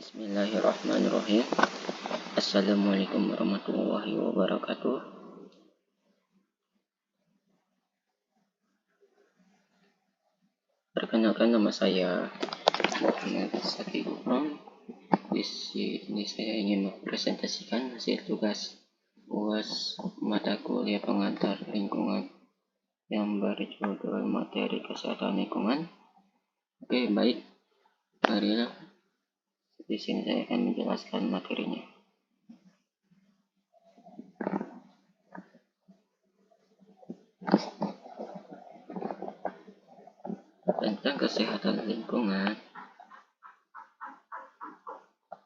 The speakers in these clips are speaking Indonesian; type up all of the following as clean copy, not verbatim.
Bismillahirrahmanirrahim. Assalamualaikum warahmatullahi wabarakatuh. Perkenalkan, nama saya Muhammad Saki Gufron. Di sini saya ingin mempresentasikan hasil tugas UAS mata kuliah pengantar lingkungan yang berjudul materi kesehatan lingkungan. Oke, baik. Marilah di sini saya akan menjelaskan materinya. Tentang kesehatan lingkungan.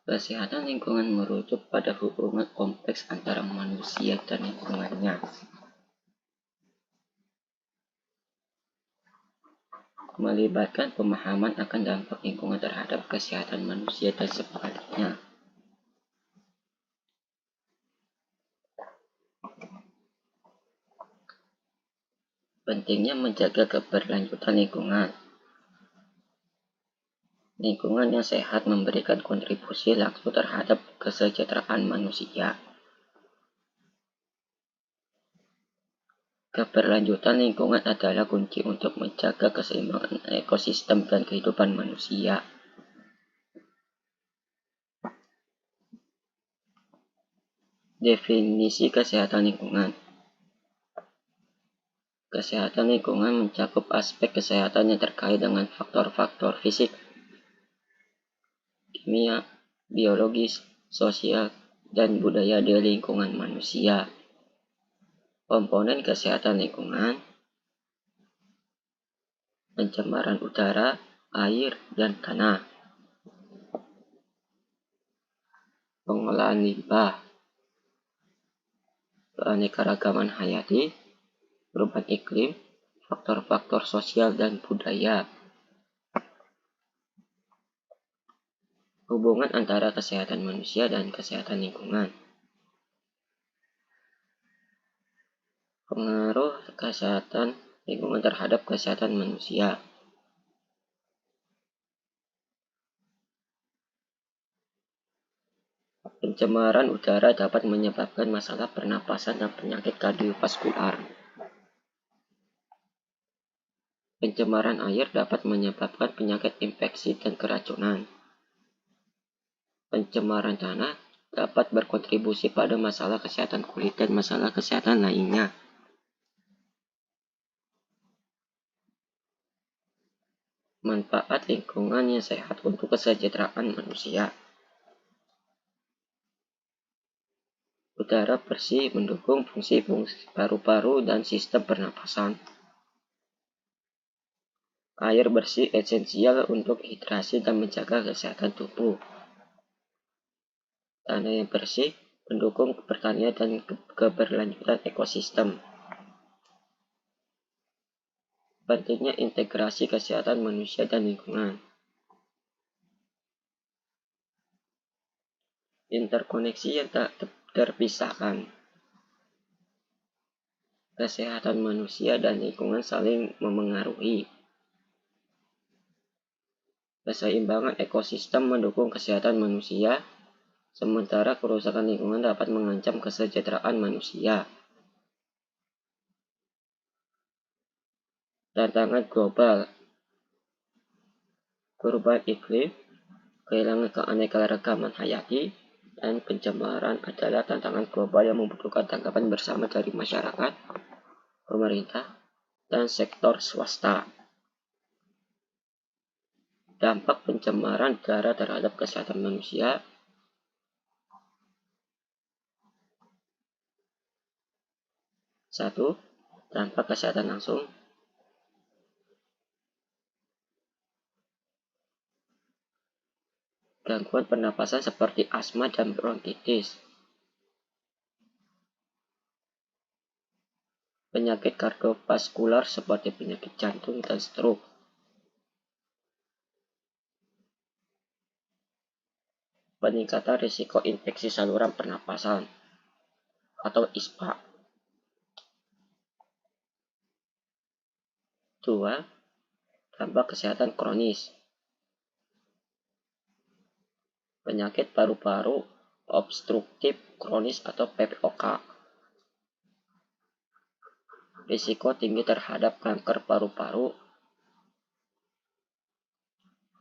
Kesehatan lingkungan merujuk pada hubungan kompleks antara manusia dan lingkungannya. Melibatkan pemahaman akan dampak lingkungan terhadap kesehatan manusia dan sebaliknya. Pentingnya menjaga keberlanjutan lingkungan. Lingkungan yang sehat memberikan kontribusi langsung terhadap kesejahteraan manusia. Keberlanjutan lingkungan adalah kunci untuk menjaga keseimbangan ekosistem dan kehidupan manusia. Definisi kesehatan lingkungan. Kesehatan lingkungan mencakup aspek kesehatan yang terkait dengan faktor-faktor fisik, kimia, biologis, sosial, dan budaya di lingkungan manusia. Komponen kesehatan lingkungan: pencemaran udara, air, dan tanah, pengolahan limbah, keanekaragaman hayati, perubahan iklim, faktor-faktor sosial dan budaya. Hubungan antara kesehatan manusia dan kesehatan lingkungan. Pengaruh kesehatan lingkungan terhadap kesehatan manusia. Pencemaran udara dapat menyebabkan masalah pernapasan dan penyakit kardiovaskular. Pencemaran air dapat menyebabkan penyakit infeksi dan keracunan. Pencemaran tanah dapat berkontribusi pada masalah kesehatan kulit dan masalah kesehatan lainnya. Manfaat lingkungan yang sehat untuk kesejahteraan manusia. Udara bersih mendukung fungsi paru-paru dan sistem pernapasan. Air bersih esensial untuk hidrasi dan menjaga kesehatan tubuh. Tanah yang bersih mendukung pertanian dan keberlanjutan ekosistem. Pentingnya integrasi kesehatan manusia dan lingkungan. Interkoneksi yang tak terpisahkan. Kesehatan manusia dan lingkungan saling memengaruhi. Keseimbangan ekosistem mendukung kesehatan manusia, sementara kerusakan lingkungan dapat mengancam kesejahteraan manusia. Tantangan global. Perubahan iklim, kehilangan keanekaragaman hayati, dan pencemaran adalah tantangan global yang membutuhkan tanggapan bersama dari masyarakat, pemerintah, dan sektor swasta. Dampak pencemaran udara terhadap kesehatan manusia. Satu, dampak kesehatan langsung. Gangguan pernapasan seperti asma dan bronkitis. Penyakit kardiovaskular seperti penyakit jantung dan stroke. Peningkatan risiko infeksi saluran pernapasan atau ISPA. 2. Dampak kesehatan kronis. penyakit paru-paru obstruktif kronis atau PPOK. Risiko tinggi terhadap kanker paru-paru,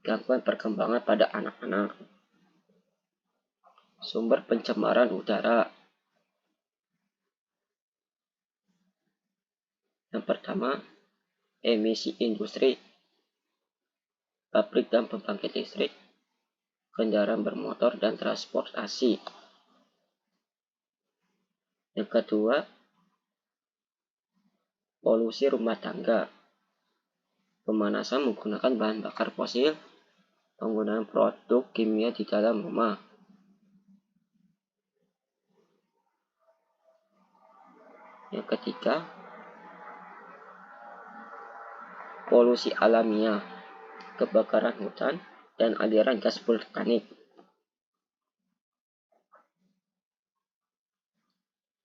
gangguan perkembangan pada anak-anak. Sumber pencemaran udara. Yang pertama, emisi industri, pabrik dan pembangkit listrik, kendaraan bermotor dan transportasi. Yang kedua, polusi rumah tangga, pemanasan menggunakan bahan bakar fosil, penggunaan produk kimia di dalam rumah. Yang ketiga, polusi alamiah, kebakaran hutan, dan aliran gas vulkanik.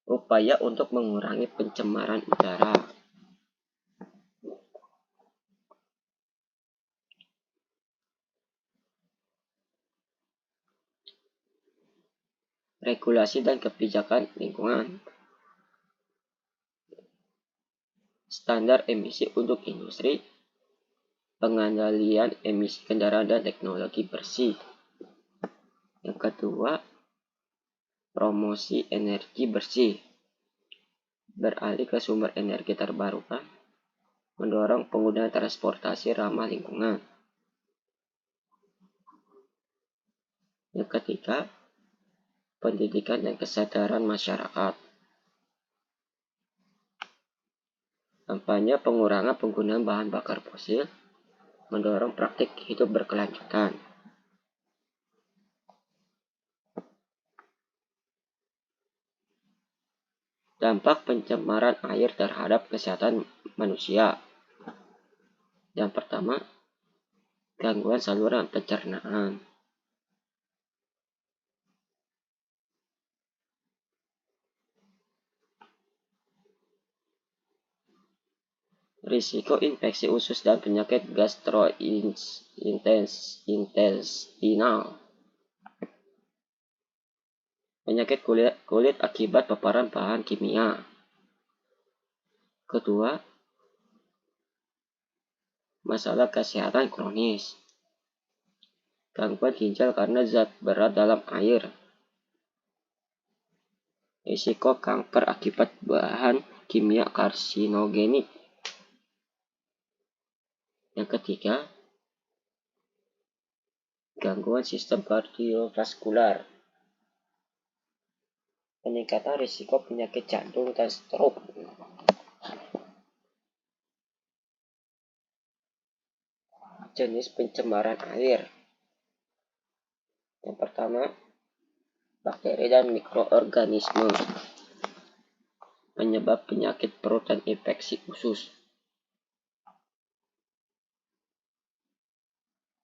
Upaya untuk mengurangi pencemaran udara. Regulasi dan kebijakan lingkungan. Standar emisi untuk industri, pengendalian emisi kendaraan dan teknologi bersih. Yang kedua, promosi energi bersih, beralih ke sumber energi terbarukan, mendorong penggunaan transportasi ramah lingkungan. Yang ketiga, pendidikan dan kesadaran masyarakat. Kampanye pengurangan penggunaan bahan bakar fosil, mendorong praktik hidup berkelanjutan. Dampak pencemaran air terhadap kesehatan manusia. Yang pertama, gangguan saluran pencernaan. Risiko infeksi usus dan penyakit gastrointestinal. Penyakit kulit akibat paparan bahan kimia. Kedua, masalah kesehatan kronis. Gangguan ginjal karena zat berat dalam air. Risiko kanker akibat bahan kimia karsinogenik. Yang ketiga, gangguan sistem kardiovaskular. Peningkatan risiko penyakit jantung dan stroke. Jenis pencemaran air. Yang pertama, bakteri dan mikroorganisme, penyebab penyakit perut dan infeksi usus.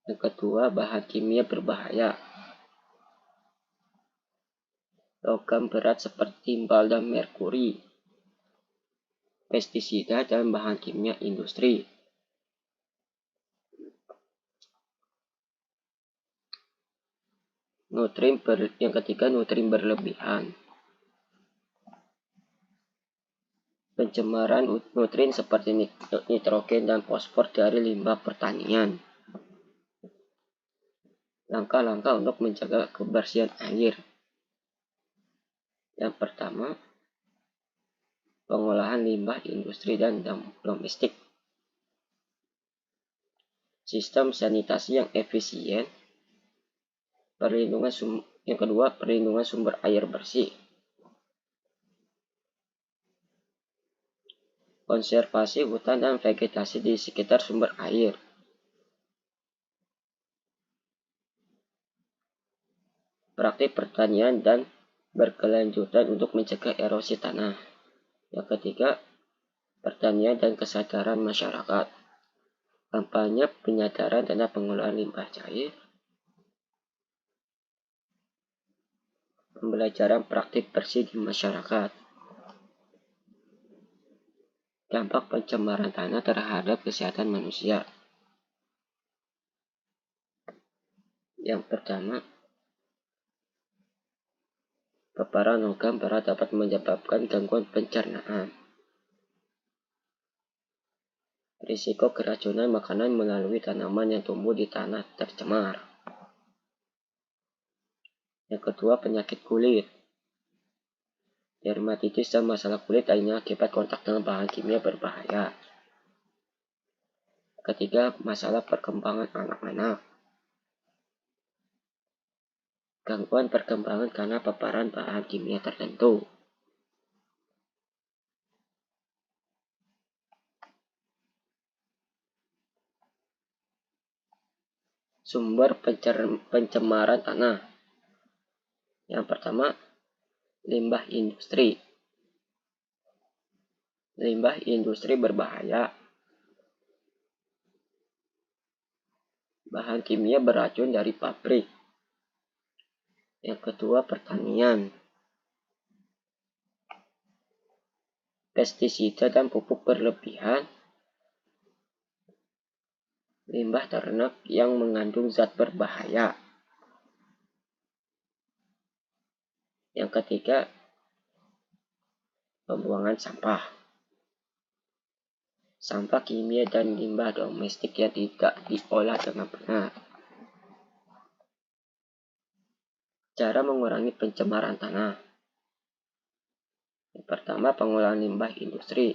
Yang kedua, bahan kimia berbahaya, logam berat seperti timbal dan merkuri, pestisida dan bahan kimia industri. Yang ketiga, nutrin berlebihan. Pencemaran nutrin seperti nitrogen dan fosfor dari limbah pertanian. Langkah-langkah untuk menjaga kebersihan air. Yang pertama, pengolahan limbah industri dan domestik. Sistem sanitasi yang efisien. Yang kedua, perlindungan sumber air bersih. Konservasi hutan dan vegetasi di sekitar sumber air. Praktik pertanian dan berkelanjutan untuk mencegah erosi tanah. Yang ketiga, pertanian dan kesadaran masyarakat. Kampanye penyadaran tentang pengolahan limbah cair. Pembelajaran praktik bersih di masyarakat. Dampak pencemaran tanah terhadap kesehatan manusia. Yang pertama, Paparan logam berat dapat menyebabkan gangguan pencernaan. Risiko keracunan makanan melalui tanaman yang tumbuh di tanah tercemar. Yang kedua, penyakit kulit. Dermatitis dan masalah kulit lainnya akibat kontak dengan bahan kimia berbahaya. Ketiga, masalah perkembangan anak-anak. Gangguan perkembangan karena paparan bahan kimia tertentu. Sumber pencemaran tanah. Yang pertama, limbah industri. Limbah industri berbahaya. Bahan kimia beracun dari pabrik. Yang kedua, pertanian. Pestisida dan pupuk berlebihan. Limbah ternak yang mengandung zat berbahaya. Yang ketiga, pembuangan sampah. Sampah kimia dan limbah domestik yang tidak diolah dengan benar. Cara mengurangi pencemaran tanah. Yang pertama, pengolahan limbah industri.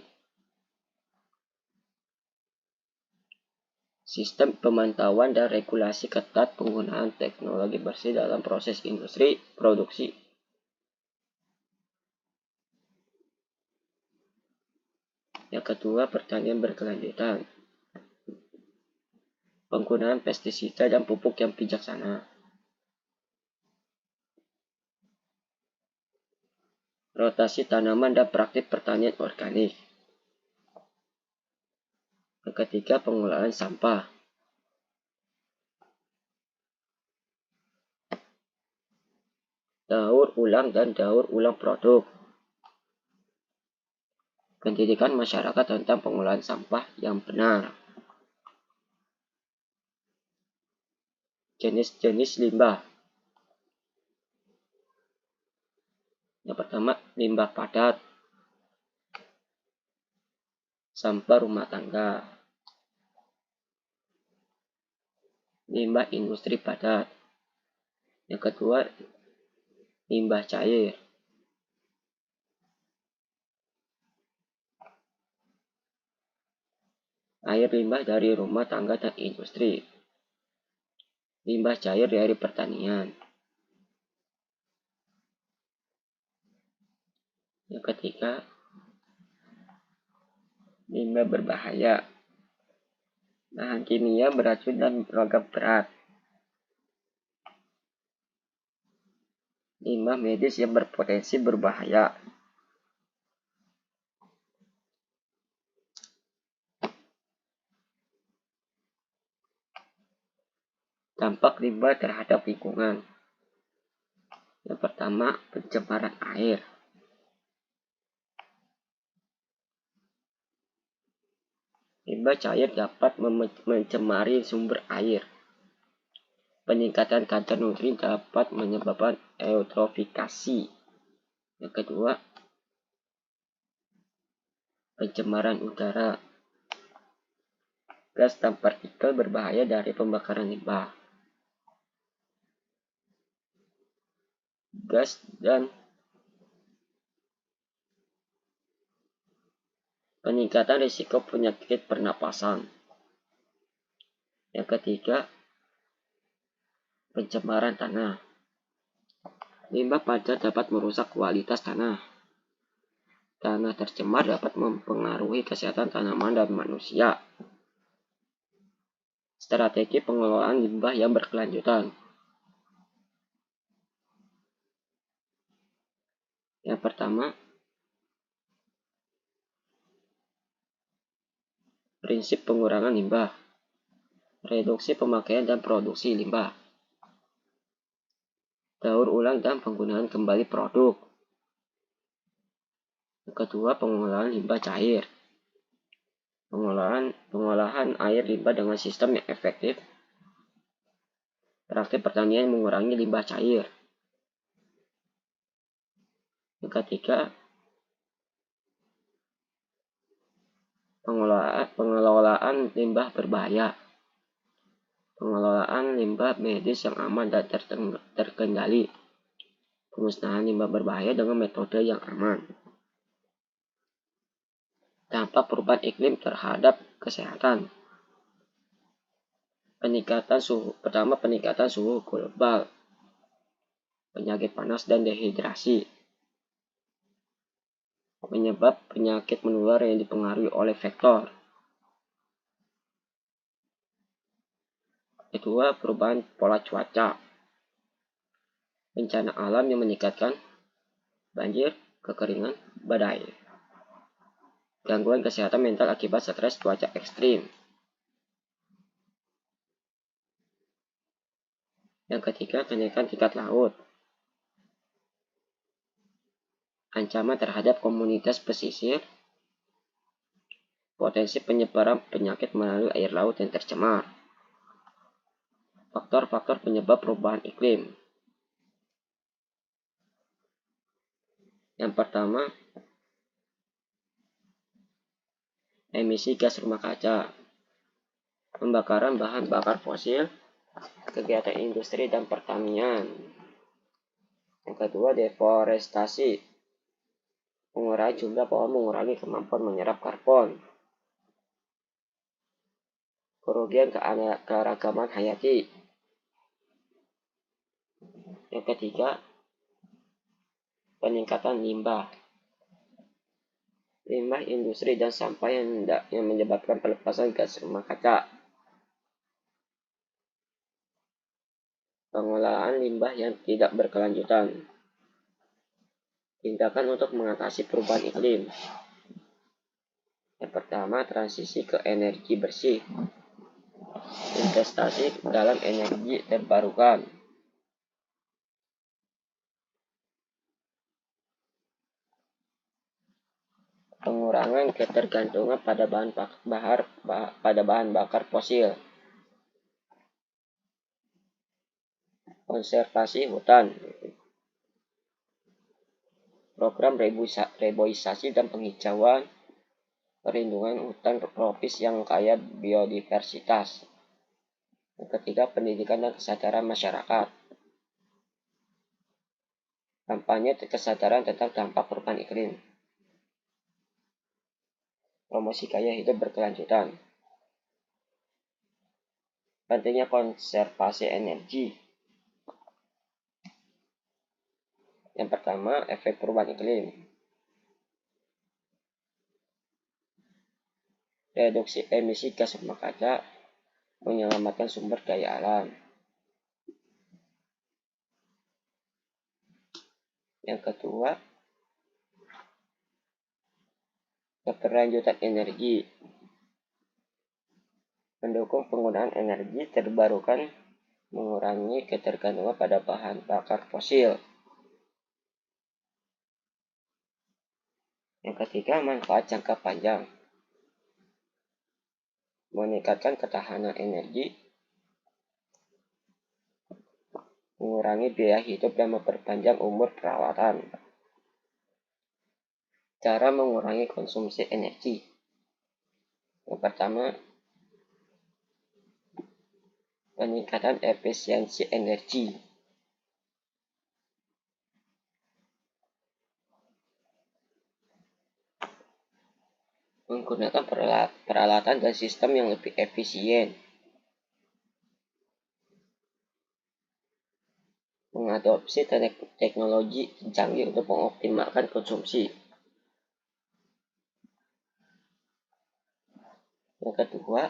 Sistem pemantauan dan regulasi ketat penggunaan teknologi bersih dalam proses industri produksi. Yang kedua, pertanian berkelanjutan. Penggunaan pestisida dan pupuk yang bijaksana. Rotasi tanaman dan praktik pertanian organik. Yang ketiga, pengolahan sampah. Daur ulang dan daur ulang produk. Pendidikan masyarakat tentang pengolahan sampah yang benar. Jenis-jenis limbah. Yang pertama, limbah padat. Sampah rumah tangga. Limbah industri padat. Yang kedua, limbah cair. Air limbah dari rumah tangga dan industri. Limbah cair dari pertanian. Yang ketiga, limbah berbahaya. Bahan kimia beracun dan logam berat. Limbah medis yang berpotensi berbahaya. Dampak limbah terhadap lingkungan. Yang pertama, pencemaran air. Limbah cair dapat mencemari sumber air. Peningkatan kadar nutrien dapat menyebabkan eutrofikasi. Yang kedua, pencemaran udara. Gas dan partikel berbahaya dari pembakaran limbah. Gas dan peningkatan risiko penyakit pernapasan. Yang ketiga, pencemaran tanah. Limbah padat dapat merusak kualitas tanah. Tanah tercemar dapat mempengaruhi kesehatan tanaman dan manusia. Strategi pengelolaan limbah yang berkelanjutan. Yang pertama, prinsip pengurangan limbah. Reduksi pemakaian dan produksi limbah. Daur ulang dan penggunaan kembali produk. Yang kedua, pengolahan limbah cair. Pengolahan air limbah dengan sistem yang efektif. Praktik pertanian mengurangi limbah cair. Yang ketiga, pengelolaan limbah berbahaya. Pengelolaan limbah medis yang aman dan terkendali. Pemusnahan limbah berbahaya dengan metode yang aman. Dampak perubahan iklim terhadap kesehatan. Peningkatan suhu global, penyakit panas dan dehidrasi, penyebab penyakit menular yang dipengaruhi oleh vektor. Kedua, perubahan pola cuaca, bencana alam yang meningkatkan banjir, kekeringan, badai, gangguan kesehatan mental akibat stres cuaca ekstrim. Yang ketiga, kenaikan tingkat laut, ancaman terhadap komunitas pesisir, potensi penyebaran penyakit melalui air laut yang tercemar. Faktor-faktor penyebab perubahan iklim. Yang pertama, emisi gas rumah kaca, pembakaran bahan bakar fosil, kegiatan industri dan pertanian. Yang kedua, deforestasi, mengurangi jumlah pohon, mengurangi kemampuan menyerap karbon. Kerugian keanekaragaman hayati. Yang ketiga, peningkatan limbah. Limbah industri dan sampah yang menyebabkan pelepasan gas rumah kaca. Pengolahan limbah yang tidak berkelanjutan. Tindakan untuk mengatasi perubahan iklim. Yang pertama, transisi ke energi bersih. Investasi dalam energi terbarukan. Pengurangan ketergantungan pada bahan bakar fosil. Konservasi hutan. Program reboisasi dan penghijauan, perlindungan hutan tropis yang kaya biodiversitas. Yang ketiga, pendidikan dan kesadaran masyarakat. Kampanye kesadaran tentang dampak perubahan iklim. Promosi gaya hidup berkelanjutan. Pentingnya konservasi energi. Yang pertama, efek perubahan iklim. Reduksi emisi gas rumah kaca, menyelamatkan sumber daya alam. Yang kedua, keberlanjutan energi. Mendukung penggunaan energi terbarukan, mengurangi ketergantungan pada bahan bakar fosil. Yang ketiga, manfaat jangka panjang. Meningkatkan ketahanan energi, mengurangi biaya hidup dan memperpanjang umur perawatan. Cara mengurangi konsumsi energi. Yang pertama, peningkatan efisiensi energi. Menggunakan peralatan dan sistem yang lebih efisien. Mengadopsi teknologi canggih untuk mengoptimalkan konsumsi. Yang kedua,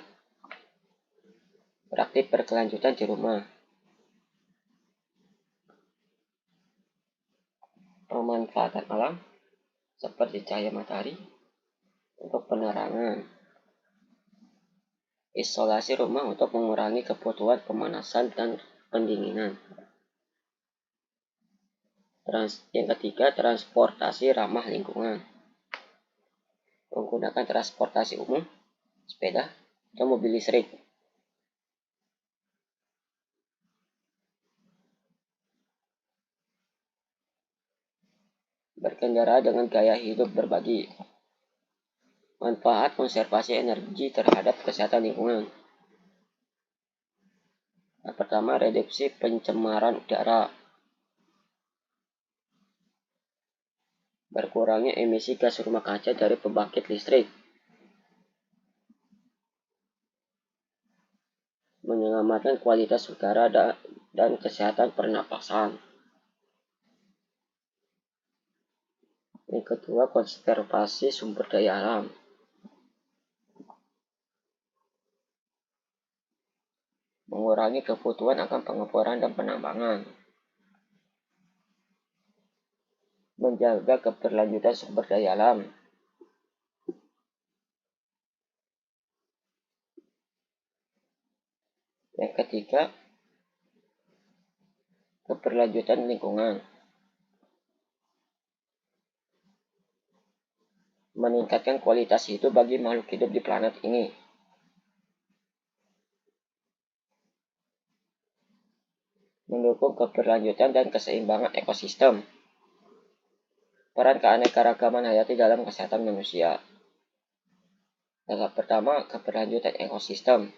praktik berkelanjutan di rumah. Pemanfaatan alam seperti cahaya matahari untuk penerangan. Isolasi rumah untuk mengurangi kebutuhan pemanasan dan pendinginan. Yang ketiga, transportasi ramah lingkungan. Menggunakan transportasi umum, sepeda, atau mobil listrik. berkendara dengan gaya hidup berbagi. Manfaat konservasi energi terhadap kesehatan lingkungan. Yang pertama, reduksi pencemaran udara. Berkurangnya emisi gas rumah kaca dari pembangkit listrik. Menyelamatkan kualitas udara dan kesehatan pernapasan. Yang kedua, konservasi sumber daya alam. Mengurangi kebutuhan akan pengeboran dan penambangan. Menjaga keberlanjutan sumber daya alam. Yang ketiga, keberlanjutan lingkungan. Meningkatkan kualitas hidup bagi makhluk hidup di planet ini. Mendukung keberlanjutan dan keseimbangan ekosistem. Peran keanekaragaman hayati dalam kesehatan manusia. Yang pertama, keberlanjutan ekosistem.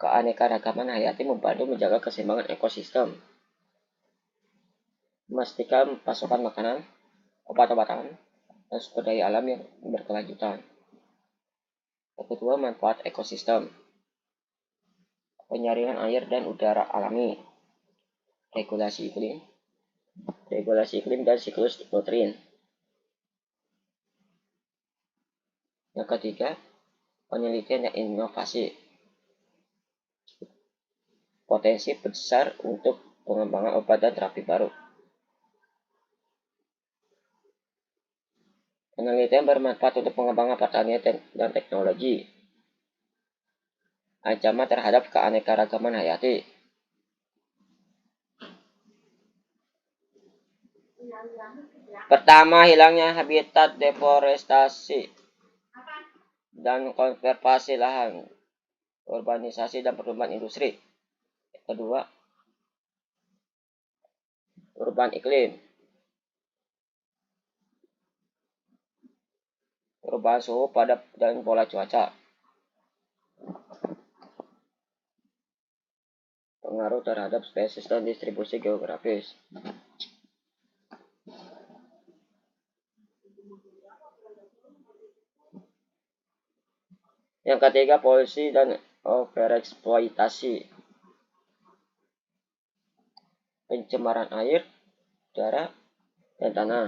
Keanekaragaman hayati membantu menjaga keseimbangan ekosistem. Memastikan pasokan makanan, obat-obatan, dan sumber daya alam yang berkelanjutan. Yang kedua, manfaat ekosistem. Penyaringan air dan udara alami. Regulasi iklim dan siklus nutrien. Yang ketiga, penelitian dan inovasi. Potensi besar untuk pengembangan obat dan terapi baru. Penelitian bermanfaat untuk pengembangan pertanian dan teknologi. Ancaman terhadap keanekaragaman hayati. Pertama, hilangnya habitat, deforestasi, dan konservasi lahan, urbanisasi dan pertumbuhan industri. Kedua, perubahan iklim, perubahan suhu pada dan pola cuaca. Pengaruh terhadap spesies dan distribusi geografis. Yang ketiga, polusi dan overeksploitasi. Pencemaran air, udara, dan tanah.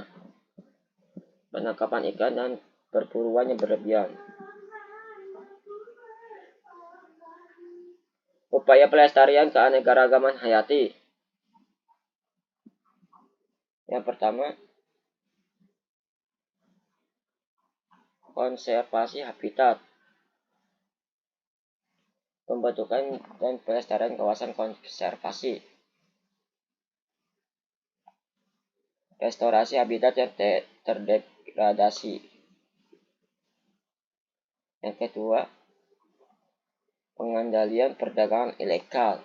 Penangkapan ikan dan perburuan yang berlebihan. Upaya pelestarian keanekaragaman hayati. Yang pertama, konservasi habitat. Pembentukan dan pelestarian kawasan konservasi. Restorasi habitat yang terdegradasi. Yang kedua, pengendalian perdagangan ilegal.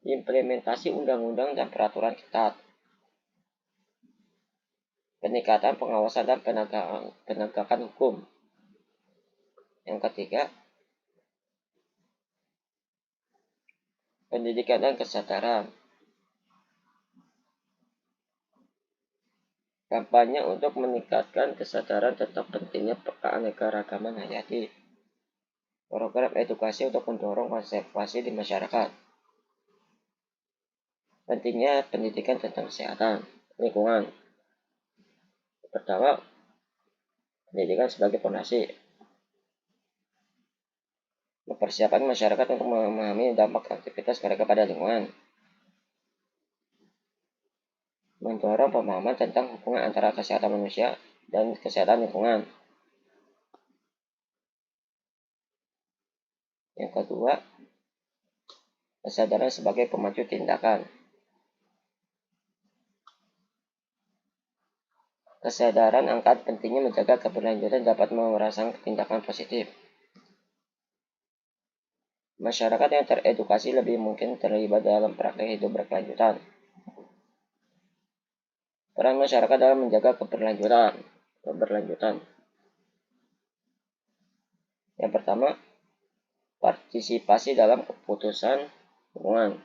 Implementasi undang-undang dan peraturan ketat. Peningkatan pengawasan dan penegakan hukum. Yang ketiga, pendidikan dan kesadaran. Kampanye untuk meningkatkan kesadaran tentang pentingnya keanekaragaman hayati. Program edukasi untuk mendorong konservasi di masyarakat. Pentingnya pendidikan tentang kesehatan lingkungan. Pertama, pendidikan sebagai fondasi. Mempersiapkan masyarakat untuk memahami dampak aktivitas mereka pada lingkungan. Mendorong pemahaman tentang hubungan antara kesehatan manusia dan kesehatan lingkungan. Yang kedua, kesadaran sebagai pemacu tindakan. Kesadaran akan pentingnya menjaga keberlanjutan dapat merangsang tindakan positif. Masyarakat yang teredukasi lebih mungkin terlibat dalam praktek hidup berkelanjutan. Peran masyarakat dalam menjaga keberlanjutan. Yang pertama, partisipasi dalam keputusan lingkungan.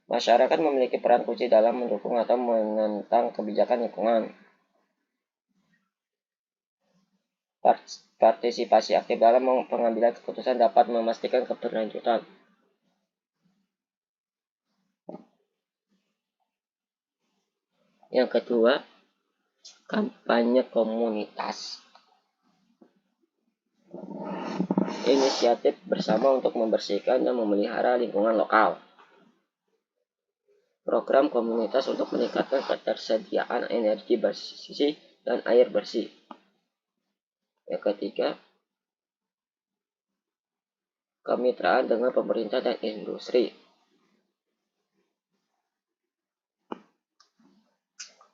Masyarakat memiliki peran kunci dalam mendukung atau menentang kebijakan lingkungan. Partisipasi aktif dalam pengambilan keputusan dapat memastikan keberlanjutan. Yang kedua, kampanye komunitas. Inisiatif bersama untuk membersihkan dan memelihara lingkungan lokal. Program komunitas untuk meningkatkan ketersediaan energi bersih dan air bersih. Yang ketiga, kemitraan dengan pemerintah dan industri.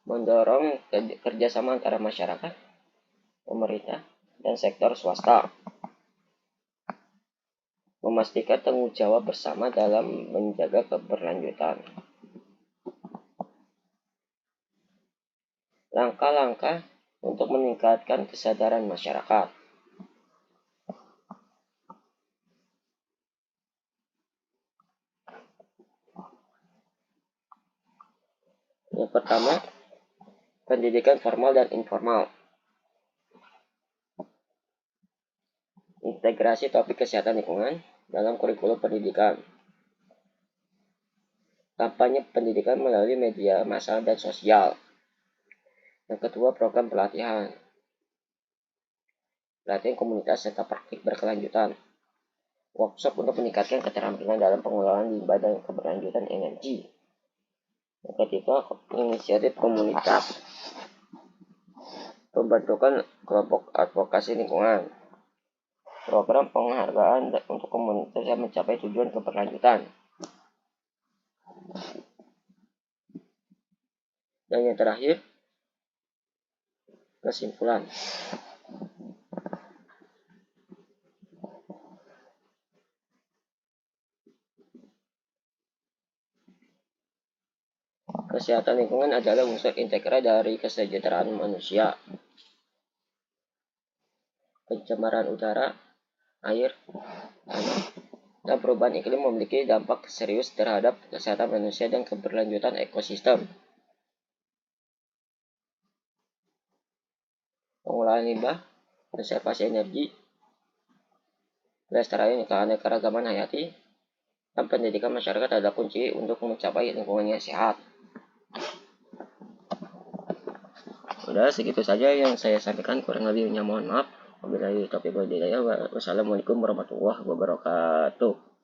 Mendorong kerjasama antara masyarakat, pemerintah, dan sektor swasta. Memastikan tanggung jawab bersama dalam menjaga keberlanjutan. Langkah-langkah untuk meningkatkan kesadaran masyarakat. Yang pertama, pendidikan formal dan informal. Integrasi topik kesehatan lingkungan dalam kurikulum pendidikan. Kampanye pendidikan melalui media massa dan sosial. Yang kedua, program pelatihan. Pelatihan komunitas serta praktik berkelanjutan. Workshop untuk meningkatkan keterampilan dalam pengelolaan limbah dan keberlanjutan energi. Yang ketiga, inisiatif komunitas. Pembentukan kelompok advokasi lingkungan. Program penghargaan untuk komunitas yang mencapai tujuan keberlanjutan. Dan yang terakhir, kesimpulan. Kesehatan lingkungan adalah unsur integral dari kesejahteraan manusia. Pencemaran udara, air, tanah, dan perubahan iklim memiliki dampak serius terhadap kesehatan manusia dan keberlanjutan ekosistem. Pengolahan limbah, konservasi energi, pelestarian keanekaragaman hayati, dan pendidikan masyarakat adalah kunci untuk mencapai lingkungan yang sehat. Udah segitu saja yang saya sampaikan, kurang lebihnya mohon maaf. Wabillahi taufiq wal hidayah. Wassalamualaikum warahmatullahi wabarakatuh.